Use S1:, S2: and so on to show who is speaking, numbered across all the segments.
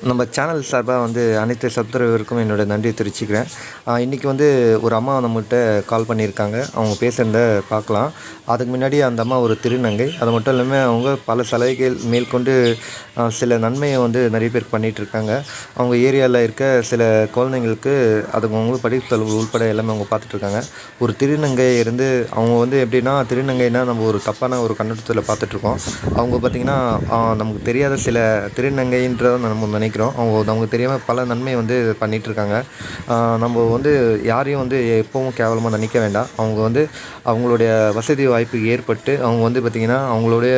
S1: நம்ம சேனல் சார்பாக அனைத்து சப்ஸ்கிரைபருக்கும் என்னோட நன்றியை தெரிவிச்சுக்கிறேன். இன்றைக்கி ஒரு அம்மா நம்மகிட்ட கால் பண்ணியிருக்காங்க. அவங்க பேசுகிறத பார்க்கலாம். அதுக்கு முன்னாடி அந்த அம்மா ஒரு திருநங்கை. அது மட்டும் இல்லாமல் அவங்க பல சலுகைகள் மேற்கொண்டு சில நன்மையை நிறைய பேருக்கு பண்ணிகிட்ருக்காங்க. அவங்க ஏரியாவில் இருக்க சில குழந்தைங்களுக்கு அதுக்கு அவங்க படிப்பு செலவு உள்பட எல்லாமே அவங்க பார்த்துட்ருக்காங்க. ஒரு திருநங்கை இருந்து அவங்க எப்படின்னா, திருநங்கைனா நம்ம ஒரு தப்பான ஒரு கண்ணோட்டத்தில் பார்த்துட்ருக்கோம். அவங்க பார்த்திங்கன்னா நமக்கு தெரியாத சில திருநங்கைன்றதை நம்ம நினைக்கிறோம். அவங்க தெரியாமல் பல நன்மை பண்ணிகிட்ருக்காங்க. நம்ம யாரையும் எப்பவும் கேவலமாக நினைக்க வேண்டாம். அவங்க அவங்களுடைய வசதி வாய்ப்புக்கு ஏற்பட்டு அவங்க பார்த்திங்கன்னா அவங்களுடைய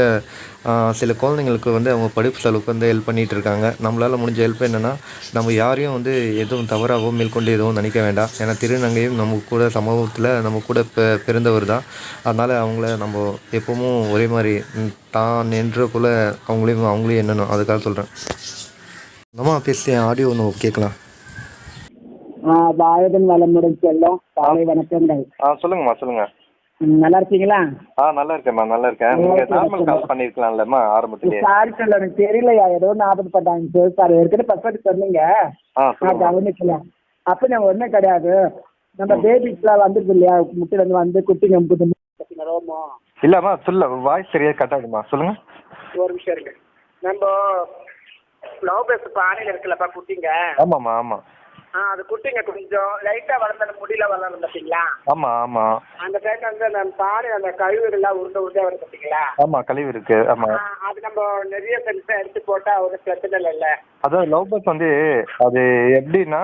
S1: சில குழந்தைங்களுக்கு அவங்க படிப்பு செலவுக்கு ஹெல்ப் பண்ணிகிட்டு இருக்காங்க. நம்மளால் முடிஞ்ச ஹெல்ப் என்னென்னா, நம்ம யாரையும் எதுவும் தவறாகவோ மேற்கொண்டு எதுவும் நினைக்க வேண்டாம். ஏன்னா திருநங்கையும் நம்ம கூட சமூகத்தில் நம்ம கூட பிறந்தவர் தான். அதனால் அவங்கள நம்ம எப்பவும் ஒரே மாதிரி தான் என்ற போல் அவங்களையும் எண்ணணும். அதுக்காக சொல்கிறேன். நம்ம பேசிய ஆடியோ ஒன்று கேட்கலாம்.
S2: வாழ்வதன் வளமுடன் செல்லும் காலை வணக்கங்கள்.
S1: சொல்லுங்கம்மா, சொல்லுங்க.
S2: நல்லா இருக்கீங்களா?
S1: நல்லா இருக்கேன்மா, நல்லா இருக்கேன். நீங்க நார்மல் கால் பண்ணிருக்கலாம்லம்மா ஆரம்பத்திலே.
S2: சாரி சார், எனக்கு தெரியலையா, ஏதோ ஞாபகம் பண்ணாங்க சார். ஏற்கனவே பர்ஃபெக்ட் சொன்னீங்க, நான் கவனிக்கல. அப்ப நான் ஒன்றும் கிடையாது. நம்ம பேபிஸ்லாம் வந்துருக்கு இல்லையா, முட்டையில வந்து குட்டிங்க ரோமோ
S1: இல்லம்மா, சொல்ல வாய்ஸ் சரியா கட் ஆகுதுமா, சொல்லுங்க.
S2: ஒரு நிமிஷம் இருக்கு. நம்ம லவ் பேஸ் பானையில் இருக்குல்லப்பா குட்டிங்க.
S1: ஆமாம்மா, ஆமா.
S2: அது குட்டிங்க கொஞ்சம் லைட்டா வளர்ந்த முடியல வளரும் பார்த்தீங்களா?
S1: ஆமா ஆமா.
S2: அந்த டைம்ல அந்த பானை அந்த கழிவுகள்லாம் உருண்டை வரும் பார்த்தீங்களா?
S1: ஆமா, கழிவு இருக்கு. ஆமா,
S2: அது நம்ம நிறைய பெருசா எடுத்து போட்டா ஒரு பிரச்சனை இல்லைல்ல.
S1: அதாவது லவ் பஸ் அது எப்படின்னா,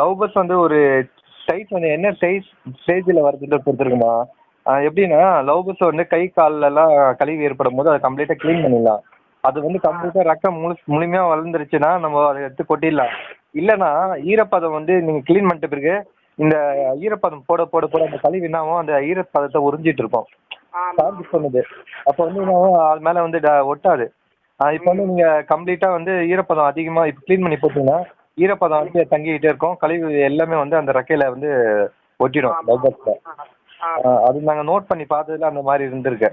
S1: லவ் பஸ் ஒரு சைஸ் என்ன ஸ்டேஜில் வருதுன்னு பொறுத்திருக்குமா. எப்படின்னா லவ் பஸ் கை காலெல்லாம் கழிவு ஏற்படும் போது அதை கம்ப்ளீட்டாக க்ளீன் பண்ணிடலாம். அது கம்ப்ளீட்டாக ரக்கம் முழுமையாக வளர்ந்துருச்சுன்னா நம்ம அதை எடுத்து கொட்டிடலாம். இல்லைன்னா ஈரப்பதம் நீங்கள் க்ளீன் பண்ணிட்ட பிறகு இந்த ஈரப்பதம் போட போட போட அந்த கழிவு என்னாகும், அந்த ஈரப்பதத்தை உறிஞ்சிட்டு இருக்கும், சார்ஜ் பண்ணுது. அப்போ என்னாகும், அது மேலே ஒட்டாது. இப்போ நீங்கள் கம்ப்ளீட்டாக ஈரப்பதம் அதிகமாக இப்போ க்ளீன் பண்ணி போட்டிங்கன்னா ஈரப்பதம் தங்கிக்கிட்டே இருக்கும். கழிவு எல்லாமே அந்த ரெக்கையில் ஒட்டிடும் லவ் பஸ்ல. அது நாங்கள் நோட் பண்ணி பார்த்ததுல அந்த மாதிரி இருந்திருக்கு.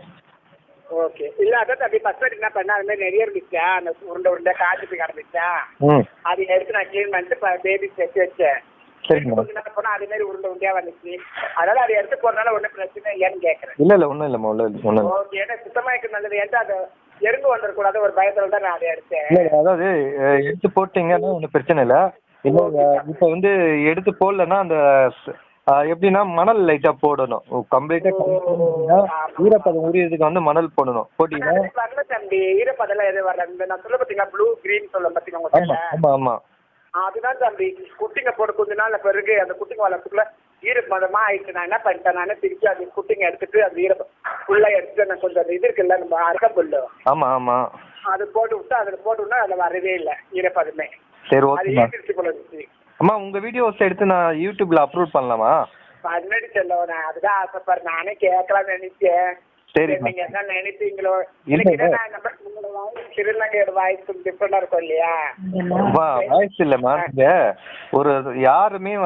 S2: ஓகே. இல்ல அதான் அப்படி ஃபர்ஸ்ட் என்ன பண்ண, அது மாதிரி நிறைய இருந்துச்சா, அந்த உருண்டை காய்ச்சி கிடந்துச்சா, அதை எடுத்து நான் க்ளீன் பண்ணிட்டு பேபி சேர்த்து வச்சேன். போனா அதே மாதிரி உருண்டையா வந்துச்சு. அதனால அதை எடுத்து போறதுனால ஒன்றும் பிரச்சனை இல்லையான்னு கேட்கறேன்.
S1: இல்ல ஒன்றும் இல்லம்மா, ஒன்றும்.
S2: ஓகே. ஏன்னா சுத்தமா இருக்கு நல்லது. ஏன்டா அது எறும்பு வந்துடக்கூடாது ஒரு பயத்துல தான் நான் அதை எடுத்தேன்.
S1: அதாவது எடுத்து போட்டீங்கன்னா ஒன்றும் பிரச்சனை இல்லை. இல்லை இப்போ எடுத்து போடலன்னா அந்த எப்படின்னா மணல் லைட்டா போடணும். கம்ப்ளீட்டா ஈரப்பதம் உரியதுக்கு மணல் போடணும். போட்டீங்கன்னா
S2: தம்பி ஈரப்பதம் எதுவும் வரல. நான் சொல்ல பாத்தீங்கன்னா ப்ளூ கிரீன் சொல்ல பாத்தீங்கன்னா.
S1: ஆமா ஆமா.
S2: அதுதான் தம்பி குட்டிங்க போட்டு கொஞ்ச நாள் பிறகு அந்த குட்டிங்க வளர்த்துக்குள்ள ஈரப்பதமா ஆயிடுச்சு. நான் என்ன பண்ணிட்டேன், நான் திருப்பி அது குட்டிங்க எடுத்துட்டு அந்த ஈரப்பதம் ஃபுல்லா எடுத்துட்டு நான் கொஞ்சம் இது இருக்குல்ல நம்ம அரக்கப்புல்லு.
S1: ஆமா ஆமா.
S2: அது போட்டு விட்டு அதில் போட்டு விட்டா அதில் வரவே இல்லை ஈரப்பதமே.
S1: சரி,
S2: அது
S1: ஓகே.
S2: ஈர்த்து போல இருந்துச்சு.
S1: அம்மா உங்க வீடியோஸ் எடுத்து நான் யூடியூப்ல அப்லோட் பண்ணலாமா?
S2: முன்னாடி சொல்ல நான் அதுதான் ஆசைப்படுறேன். நானே கேட்கலாம்னு நினைச்சேன். சரி, நீங்க என்ன நினைப்பீங்களோ. உங்களோட வாய்ஸ் திருநங்கையோட வாய்ஸ் டிஃபரெண்டா இருக்கும் இல்லையா?
S1: வாய்ஸ் இல்லம்மா, ஒரு யாருமே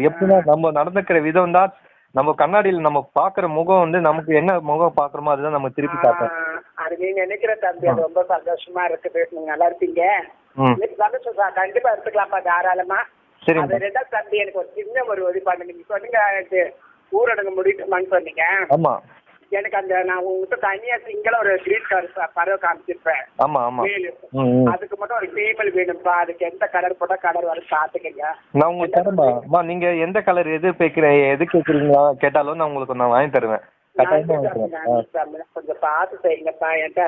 S1: எப்படின்னா நம்ம நடந்துக்கிற விதம் தான். நம்ம கண்ணாடியில் நம்ம பாக்குற முகம் நமக்கு என்ன முகம் பாக்குறோமோ அதுதான் நம்ம திருப்பி பார்ப்போம்.
S2: அது நீங்க நினைக்கிற தம்பி, அது ரொம்ப சந்தோஷமா இருக்குது. நீங்க நல்லா இருப்பீங்க. சந்தோஷம், கண்டிப்பா எடுத்துக்கலாம்ப்பா தாராளமா. அது ரெண்டாவது தம்பி, எனக்கு ஒரு சின்ன ஒரு உதவி பண்ணு. நீங்க சொன்னீங்க எனக்கு ஊரடங்கு முடிட்டுமான்னு சொன்னீங்க.
S1: ஆமா.
S2: எனக்கு அந்த நான் உங்ககிட்ட தனியா சிங்கள ஒரு கிரீன் கலர் பறவை காமிச்சிருப்பேன்.
S1: ஆமா ஆமா.
S2: அதுக்கு மட்டும் ஒரு ஃபீமேல் வேணும்ப்பா. அதுக்கு எந்த கலர் போட்டா கலர் வரும் பாத்துக்கங்க.
S1: நான் உங்களுக்கு தரேன்மா. நீங்க எந்த கலர் எது கேக்குறீங்களா கேட்டாலும் நான் உங்களுக்கு வாங்கி தருவேன்.
S2: கொஞ்சம் பார்த்து செய்யுங்கப்பா. ஏன்டா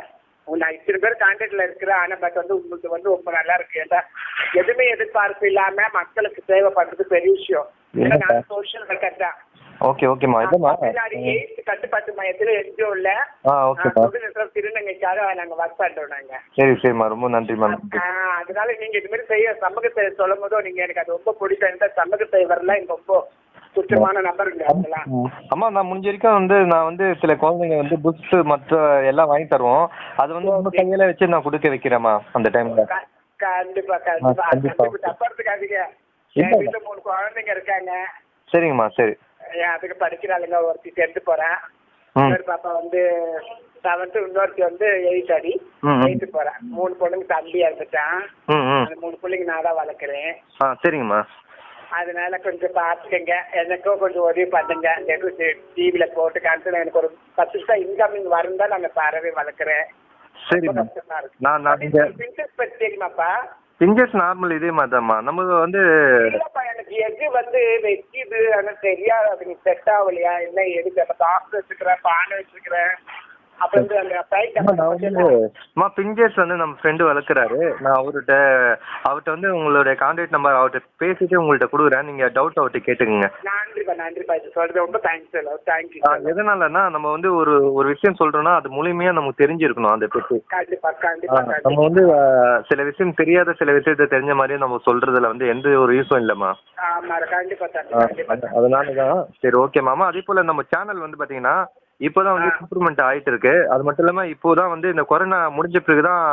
S2: நான் இத்தனை பேர் கான்டாக்ட்ல இருக்கிறேன். ஆனா பட் உங்களுக்கு ரொம்ப நல்லா இருக்கு. ஏன்டா எதுவுமே எதிர்பார்ப்பு இல்லாம மக்களுக்கு சேவை பண்றது பெரிய விஷயம். நான் சோசியல் ஒர்க்கர் தான்.
S1: ஓகே ஓகேமா. இதமா
S2: கட்டுப்பாட்டு மையத்துல என்ஜிஓ இல்ல திருநங்கைக்காக நாங்க ஒர்க் பண்றோம் நாங்க.
S1: சரி சரிம்மா, ரொம்ப நன்றிமா.
S2: அதனால நீங்க இது மாதிரி செய்ய சமூக சேவை சொல்லும் போதும் நீங்க எனக்கு அது ரொம்ப பிடிக்கும். சமூக சேவர்லாம் எனக்கு ரொம்ப சுத்தமான நபருங்க.
S1: அம்மா நான் முடிஞ்ச வரைக்கும் நான் சில குழந்தைங்க புக்ஸ் மற்ற எல்லாம் வாங்கி தருவோம். அது உங்க கையில வச்சு நான் கொடுக்க வைக்கிறேம்மா அந்த டைம்ல.
S2: கண்டிப்பா கண்டிப்பா தப்பறதுக்காதீங்க. என் வீட்டுல 3 குழந்தைங்க இருக்காங்க.
S1: சரிங்கம்மா, சரி.
S2: அதுக்கு படிக்கிறாளுங்க. ஒருத்தி 10th போறேன். பாப்பா 7th, இன்னொருத்தி வந்து 8 அடி 8 போறேன். 3 பொண்ணுங்க தம்பி இருந்துட்டான். அந்த 3 பிள்ளைங்க நான் தான் வளர்க்குறேன்.
S1: சரிங்கம்மா.
S2: அதனால கொஞ்சம் பார்த்துக்கங்க, எனக்கும் கொஞ்சம் உதவி பண்ணுங்க. டிவியில போட்டு காமிச்சு எனக்கு ஒரு 10 நிமிஷம் இன்கமிங் வரும் தான் நான் பறவை வளர்க்குறேன்.
S1: சரிம்மா.
S2: பிஞ்சஸ் பத்தி தெரியுமாப்பா?
S1: பிஞ்சஸ் நார்மல் இதே மாதிரிதாம்மா. நமக்கு வந்து
S2: எனக்கு எது வந்து வெச்சிது ஆனால் தெரியாது, அதுக்கு செட் ஆகலையா என்ன எதுக்கு. அப்போ டாக்டர் வச்சுக்கிறேன், பானை வச்சுக்கிறேன். அப்போ வந்து அந்த
S1: பிஞ்சஸ் வந்து நம்ம ஃப்ரெண்டு வளர்க்குறாரு. நான் அவர்கிட்ட வந்து உங்களுடைய கான்டாக்ட் நம்பர் அவர்கிட்ட பேசிட்டு உங்கள்கிட்ட கொடுக்குறேன். நீங்கள் டவுட் அவர்கிட்ட கேட்டுக்குங்க.
S2: நன்றிப்பா இது சொல்றது ரொம்ப தேங்க்ஸ். தேங்க்யூ.
S1: எதனாலன்னா நம்ம வந்து ஒரு விஷயம் சொல்றோம்னா அது மூலியமா நமக்கு தெரிஞ்சிருக்கணும் அதை பற்றி.
S2: கண்டிப்பா
S1: நம்ம வந்து சில விஷயம் தெரியாத சில விஷயத்த தெரிஞ்ச மாதிரியே நம்ம சொல்றதுல வந்து எந்த ஒரு யூஸும் இல்லைம்மா. அதனாலதான் சரி ஓகே மாமா. அதே போல நம்ம சேனல் வந்து பாத்தீங்கன்னா இப்போதான் வந்து இம்ப்ரூவ்மெண்ட் ஆயிட்டு இருக்கு. அது மட்டும் இல்லாம இப்போதான் வந்து இந்த கொரோனா முடிஞ்ச பிறகுதான்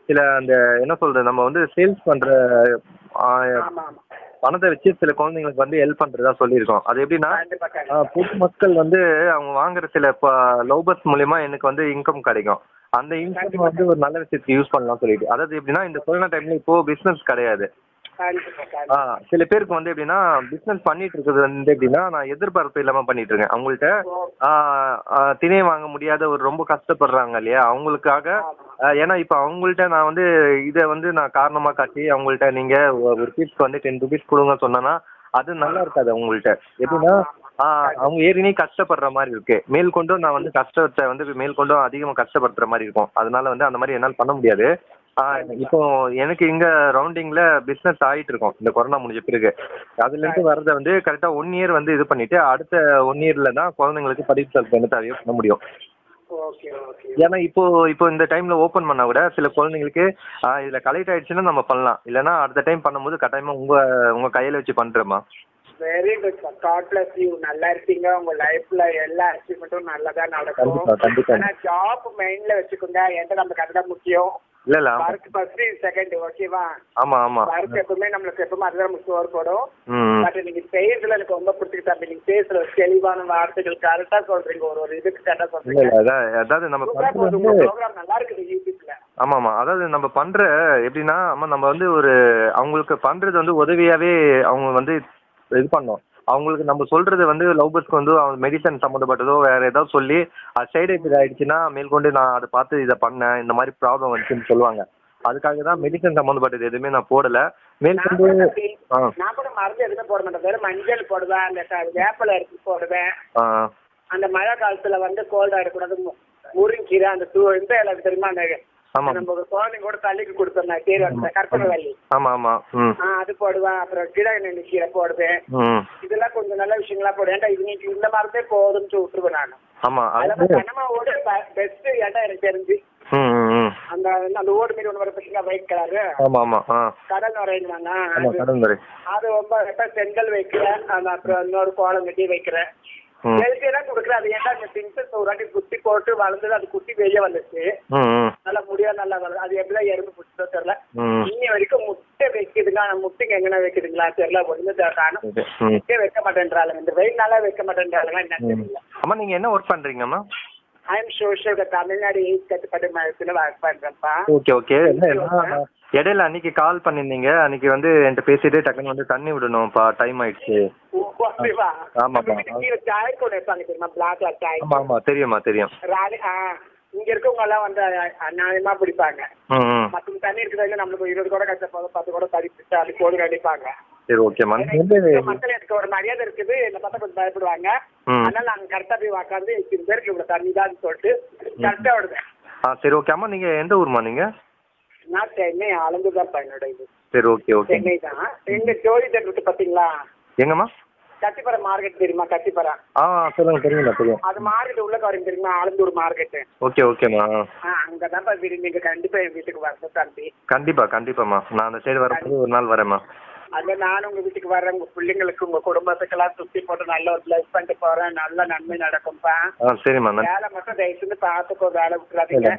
S1: சில அந்த என்ன சொல்றது நம்ம வந்து சேல்ஸ் பண்ற பணத்தை வச்சு சில குழந்தைங்களுக்கு வந்து ஹெல்ப் பண்றதா சொல்லியிருக்கோம். அது எப்படின்னா பொதுமக்கள் வந்து அவங்க வாங்குற சில லவ் பர்ட்ஸ் மூலியமா எனக்கு வந்து இன்கம் கிடைக்கும். அந்த இன்கம் வந்து ஒரு நல்ல விஷயத்துக்கு யூஸ் பண்ணலாம் சொல்லிட்டு. அதாவது எப்படின்னா இந்த கொரோனா டைம்ல இப்போ பிசினஸ் கிடையாது. சில பேருக்கு வந்து எப்படின்னா பிசினஸ் பண்ணிட்டு இருக்கிறது வந்து எப்படின்னா நான் எதிர்பார்ப்பு இல்லாம பண்ணிட்டு இருக்கேன். அவங்கள்ட்ட திணை வாங்க முடியாத ஒரு ரொம்ப கஷ்டப்படுறாங்க இல்லையா அவங்களுக்காக. ஏன்னா இப்ப அவங்கள்ட்ட நான் வந்து இதை வந்து நான் காரணமா காட்டி அவங்கள்ட்ட நீங்க ஒரு பீஸ்க்கு வந்து 10 rupees கொடுங்க சொன்னா அது நல்லா இருக்காது. அவங்கள்ட்ட எப்படின்னா அவங்க ஏற்கனவே கஷ்டப்படுற மாதிரி இருக்கு. மேற்கொண்டும் நான் வந்து கஷ்டத்தை வந்து மேற்கொண்டும் அதிகமாக கஷ்டப்படுற மாதிரி இருக்கும். அதனால வந்து அந்த மாதிரி என்னால் பண்ண முடியாது. இப்போ எனக்கு இங்க ரவுண்டிங்ல பிசினஸ் ஆயிட்டு இருக்கோம் இந்த கொரோனா முடிஞ்ச பிறகு. அதுல இருந்து வரதை வந்து கரெக்டா 1 year வந்து இது பண்ணிட்டு அடுத்த 1 yearல தான் குழந்தைங்களுக்கு படிப்பு செலவு என்ன தேவையோ பண்ண முடியும். ஏன்னா இப்போ இந்த டைம்ல ஓபன் பண்ணா கூட சில குழந்தைங்களுக்கு இதுல கலெக்ட் ஆயிடுச்சுன்னா நம்ம பண்ணலாம். இல்லைன்னா அடுத்த டைம் பண்ணும்போது கட்டாயமா உங்க கையில வச்சு பண்றேம்மா.
S2: Very good sir. God bless you. நல்லா இருப்பீங்க. உங்க லைஃப்ல எல்லா அச்சீவ்மெண்ட்டும் நல்லதா நடக்கும். ஆனா ஜாப் மெயின்ல வச்சுக்கோங்க. என்கிட்ட நமக்கு அதுதான் முக்கியம்.
S1: இல்ல
S2: வர்க் ஃபர்ஸ்ட் செகண்ட் ஓகேவா?
S1: ஆமா ஆமா.
S2: வர்க் எப்பவுமே நம்மளுக்கு எப்பவுமே அதுதான் நமக்கு சோறு போடும். பட் நீங்க பேசுல எனக்கு ரொம்ப பிடிச்சிக்கிட்டா. நீங்க பேசுற தெளிவான வார்த்தைகள் கரெக்டா சொல்றீங்க. ஒரு இதுக்கு கரெக்டா சொல்றீங்க.
S1: அதாவது நம்ம
S2: ப்ரோக்ராம் நல்லா இருக்குது யூடியூப்ல.
S1: ஆமா ஆமா. அதாவது நம்ம பண்ற எப்படின்னா நம்ம வந்து ஒரு அவங்களுக்கு பண்றது வந்து உதவியாவே அவங்க வந்து இது பண்ணோம். அவங்களுக்கு நம்ம சொல்றது வந்து லவ் பர்ட்ஸ்க்கு வந்து அவங்க மெடிசன் சம்மந்தப்பட்டதோ வேற ஏதாவது சொல்லி அது சைடு எஃபெக்ட் ஆயிடுச்சுன்னா மேற்கொண்டு நான் அதை பார்த்து இதை பண்ணேன் இந்த மாதிரி ப்ராப்ளம் வந்துச்சுன்னு சொல்லுவாங்க. அதுக்காக தான் மெடிசன் சம்மந்தப்பட்டது எதுவுமே நான் போடல. மேற்கொண்டு
S2: நான் கூட மருந்து எதுவுமே போட மாட்டேன். வெறும் மஞ்சள் போடுவேன், அந்த வேப்பலை எடுத்து போடுவேன். அந்த மழை காலத்துல வந்து கோல்டா இருக்கக்கூடாது. முருங்கீரை அந்த இந்த எனக்கு தெரியுமா அந்த நம்ம குழந்தைங்க கூட தள்ளிக்கு கொடுத்தோம் பேர் வந்து கற்பனை வள்ளி. அது போடுவேன். அப்புறம் கிழங்கு கீரை போடுவேன். இதெல்லாம் கொஞ்சம் நல்ல விஷயங்களா போடுவேன். ஏன்டா இன்னைக்கு இந்த மாதிரிதே போதும்னு விட்டுருவேன் நான். கனமாவோட பெஸ்ட் இடம் எனக்கு தெரிஞ்சு அந்த அந்த ஓடு மீது ஒன்று வர பார்த்தீங்கன்னா ஒயிட் கலரு கடல் நுரைங்க. அது ரொம்ப செங்கல் வைக்கிறேன். அப்புறம் இன்னொரு கோலம் கட்டி வைக்கிறேன். ஹெல்த்தியெல்லாம் கொடுக்குறேன். அது ஏன்டா அந்த திங்ஸ் ஒரு வாட்டி குட்டி போட்டு வளர்ந்தது. அது குட்டி வெளியே வந்துச்சு. நல்லா முடியாது நல்லா வளருது. அது எப்படிதான் எறும்பு பிடிச்சதோ தெரியல. இன்னி வரைக்கும் முட்டை வைக்குதுங்க. ஆனா முட்டைக்கு எங்கன்னா வைக்குதுங்களா தெரியல. ஒண்ணு காணும். முட்டை வைக்க மாட்டேன்றாங்க. இந்த வெயில் நாளா வைக்க மாட்டேன்றாங்க. என்ன தெரியல.
S1: அம்மா நீங்க என்ன work பண்றீங்கம்மா?
S2: I am social Tamil Nadu eighth கட்டுப்பாடு மையத்தில் ஒர்க் பண்றேன்ப்பா.
S1: ஓகே. இடையில அன்னைக்கு கால் பண்ணிருந்தீங்க. அன்னைக்கு வந்து என்கிட்ட பேசிட்டு டக்குன்னு வந்து தண்ணி விடணும்ப்பா டைம் ஆயிடுச்சு. தெரியுமா தெரியும்.
S2: இங்க இருக்கவங்க எல்லாம் வந்து அநியாயமா பிடிப்பாங்க. மத்த தண்ணி இருக்கிறதுல நம்மளுக்கு 20 கூட கஷ்டப்படும் 10 கூட கடிச்சு அது போது அடிப்பாங்க.
S1: சரி ஓகே.
S2: மக்கள் எனக்கு ஒரு மரியாதை இருக்குது. என்ன பார்த்தா கொஞ்சம் பயப்படுவாங்க. அதனால நாங்க கரெக்டா போய் உக்காந்து 20 பேருக்கு இவ்வளவு தண்ணி தான் சொல்லிட்டு கரெக்டா விடுவேன்.
S1: சரி ஓகே. அம்மா நீங்க எந்த ஊர்மா நீங்க?
S2: நான் சென்னை ஆலந்தூர் தான் என்னோட இது.
S1: சரி ஓகே.
S2: சென்னை தான். எங்க ஜோதி தேட்டர் பாத்தீங்களா?
S1: எங்கம்மா?
S2: கத்திப்பறை மார்க்கெட் தெரியுமா? கத்திப்பறை
S1: சொல்லுங்க. தெரியும்.
S2: அது மார்க்கெட் உள்ள வரீங்க தெரியுமா? ஆலந்தூர் மார்க்கெட்.
S1: ஓகேம்மா.
S2: அங்கதான் வீடு. நீங்க கண்டிப்பா என் வீட்டுக்கு வரணும் தம்பி.
S1: கண்டிப்பாம்மா. நான் அந்த சைடு வரும்போது ஒரு நாள் வரேம்மா.
S2: அதான் நானும் உங்க வீட்டுக்கு வர்றேன். உங்க பிள்ளைங்களுக்கு உங்க குடும்பத்துக்கெல்லாம் சுத்தி போட்டு நல்ல ஒரு பிளஸ் பண்ணிட்டு போறேன். நல்ல நன்மை நடக்கும்பா.
S1: சரிம்மா.
S2: வேலை மட்டும் தயவுசெய்து பாத்துக்கோ. வேலை விட்டுறாதீங்க.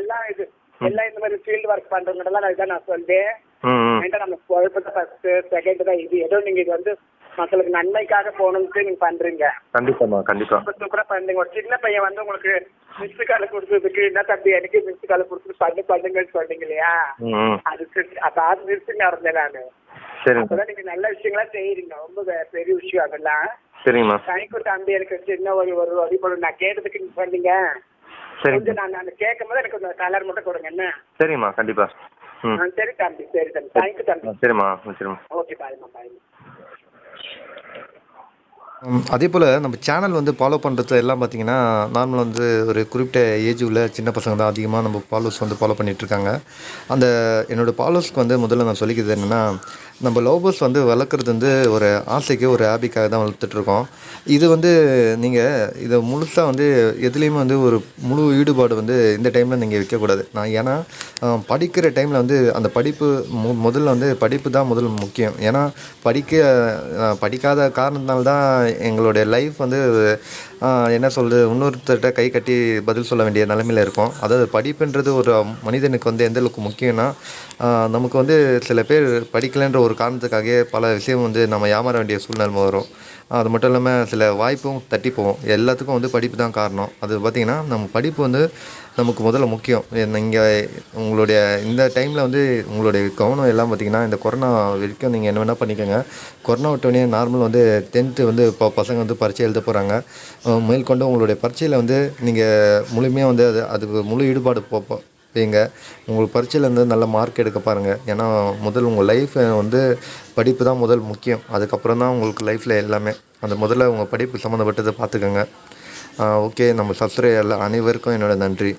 S2: எல்லாம் இது எல்லாம் இந்த மாதிரி ஃபீல்டு ஒர்க் பண்றவங்க இதான் நான் சொல்றேன். நம்ம குழப்பத்தை ஃபர்ஸ்ட் செகண்ட் தான் இது. ஏதோ நீங்க இது வந்து மக்களுக்கு நன்மைக்காக போகணும்ட்டு நீங்க பண்றீங்க.
S1: கண்டிப்பாம்மா, கண்டிப்பா.
S2: ரொம்ப சூப்பரா பண்றீங்க. ஒரு சின்ன பையன் வந்து உங்களுக்கு மிஸ் கால் கொடுத்ததுக்கு என்ன தம்பி எனக்கு மிஸ் கால் கொடுத்து பண்ணுங்கன்னு சொன்னீங்க இல்லையா, அதுக்கு அதாவது நிறுத்துங்க இருந்தேன் நானு. அப்பதான் நீங்க நல்ல விஷயங்களா செய்யறீங்க, ரொம்ப பெரிய விஷயம் அதெல்லாம்.
S1: சரிங்கம்மா.
S2: தேங்க்யூ தம்பி. எனக்கு சின்ன ஒரு வழிபாடு நான் கேட்டதுக்கு நீங்க சொன்னீங்க. கொஞ்சம் நான் கேட்கும் போது எனக்கு கொஞ்சம் கலர் மட்டும் கொடுங்க என்ன.
S1: சரிம்மா, கண்டிப்பா.
S2: சரி தம்பி, சரி தம்பி, தேங்க்யூ தம்பி.
S1: சரிம்மா, சரிம்மா.
S2: ஓகே, பாய்மா, பாய்மா.
S1: அதே போல் நம்ம சேனல் வந்து ஃபாலோ பண்ணுறது எல்லாம் பார்த்திங்கன்னா நார்மலாக வந்து ஒரு குறிப்பிட்ட ஏஜ் உள்ள சின்ன பசங்க தான் அதிகமாக நம்ம ஃபாலோஸ் வந்து ஃபாலோ பண்ணிகிட்ருக்காங்க. அந்த என்னோடய ஃபாலோஸ்க்கு வந்து முதல்ல நான் சொல்லிக்கிறது என்னென்னா, நம்ம லவ் பேர்ட்ஸ் வந்து வளர்க்குறது வந்து ஒரு ஆசைக்கு ஒரு ஹாபிக்காக தான் வளர்த்துட்ருக்கோம். இது வந்து நீங்கள் இதை முழுசாக வந்து எதுலேயுமே வந்து ஒரு முழு ஈடுபாடு வந்து இந்த டைமில் நீங்கள் வைக்கக்கூடாது. ஏன்னா படிக்கிற டைமில் வந்து அந்த படிப்பு முதல்ல வந்து படிப்பு தான் முதல் முக்கியம். ஏன்னா படிக்காத காரணத்தினால்தான் எங்களுடைய லைஃப் வந்து என்ன சொல்கிறது, இன்னொருத்தர்கிட்ட கை கட்டி பதில் சொல்ல வேண்டிய நிலைமையில் இருக்கும். அதாவது படிப்புன்றது ஒரு மனிதனுக்கு வந்து எந்த அளவுக்கு முக்கியம்னா, நமக்கு வந்து சில பேர் படிக்கலைன்ற ஒரு காரணத்துக்காகவே பல விஷயம் வந்து நம்ம ஏமாற வேண்டிய சூழ்நிலை வரும். அது மட்டும் இல்லாமல் சில வாய்ப்பும் தட்டி போகும். எல்லாத்துக்கும் வந்து படிப்பு தான் காரணம். அது பார்த்திங்கன்னா நம்ம படிப்பு வந்து நமக்கு முதல்ல முக்கியம். நீங்கள் உங்களுடைய இந்த டைமில் வந்து உங்களுடைய கவனம் எல்லாம் பார்த்திங்கன்னா இந்த கொரோனா வரைக்கும் நீங்கள் என்ன வேணால் பண்ணிக்கோங்க. கொரோனா விட்டோடனே நார்மல் வந்து 10th வந்து இப்போ பசங்க வந்து பரீட்சை எழுத போகிறாங்க. மேற்கொண்டு உங்களுடைய பரீட்சையில் வந்து நீங்கள் முழுமையாக வந்து அதுக்கு முழு ஈடுபாடு வைங்க. உங்களுக்கு பரீட்சையில் வந்து நல்ல மார்க் எடுக்க பாருங்கள். ஏன்னா முதல் உங்கள் லைஃப் வந்து படிப்பு தான் முதல் முக்கியம். அதுக்கப்புறம் தான் உங்களுக்கு லைஃப்பில் எல்லாமே. அந்த முதல்ல உங்கள் படிப்பு சம்மந்தப்பட்டதை பார்த்துக்கோங்க. ஓகே, நம்ம சப்ஸ்கிரைபர் அனைவருக்கும் என்னோடய நன்றி.